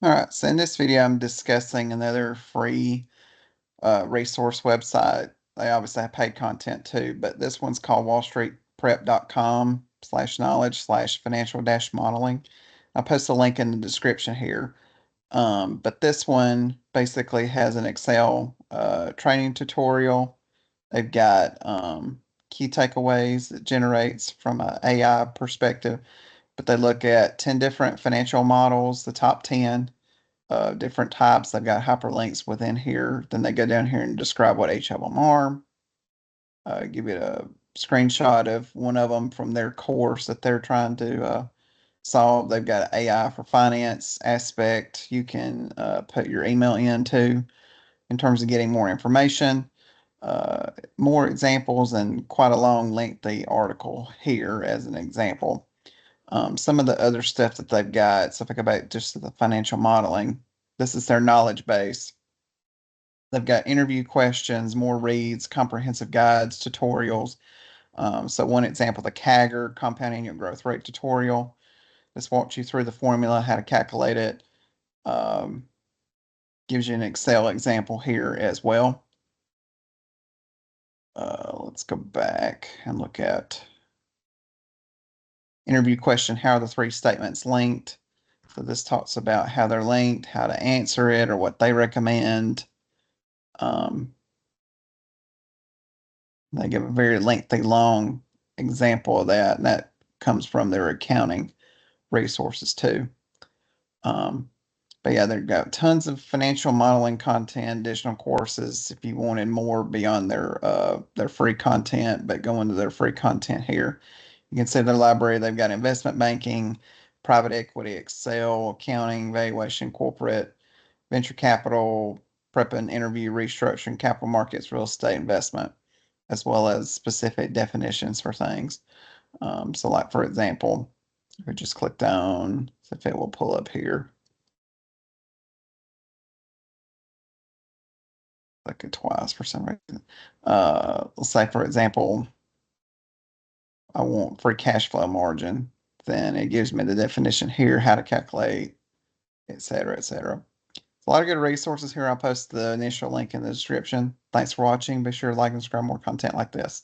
All right, so in this video, I'm discussing another free resource website. They obviously have paid content too, but this one's called wallstreetprep.com/knowledge/financial-modeling. I'll post a link in the description here. But this one basically has an Excel training tutorial. They've got key takeaways that generates from an AI perspective, but they look at 10 different financial models, the top 10 different types. They've got hyperlinks within here. Then they go down here and describe what each of them are. Give you a screenshot of one of them from their course that they're trying to solve. They've got an AI for finance aspect. You can put your email in too in terms of getting more information. More examples and quite a long, lengthy article here as an example. Some of the other stuff that they've got, so if I go back just to the financial modeling, this is their knowledge base. They've got interview questions, more reads, comprehensive guides, tutorials. So one example, the CAGR, compound annual growth rate tutorial. This walks you through the formula, how to calculate it. Gives you an Excel example here as well. Let's go back and look at interview question. How are the three statements linked? So this talks about how they're linked, how to answer it, or what they recommend. They give a very lengthy, long example of that, and that comes from their accounting resources too. But yeah, they've got tons of financial modeling content, additional courses if you wanted more beyond their free content, but go into their free content here. You can see their library. They've got investment banking, private equity, Excel, accounting, valuation, corporate, venture capital, prep and interview, restructuring, capital markets, real estate investment, as well as specific definitions for things. So like for example, if we just click down, if it will pull up here. Click it twice for some reason. Let's say for example, I want free cash flow margin. Then it gives me the definition here, how to calculate, et cetera, et cetera. A lot of good resources here. I'll post the initial link in the description. Thanks for watching. Be sure to like and subscribe more content like this.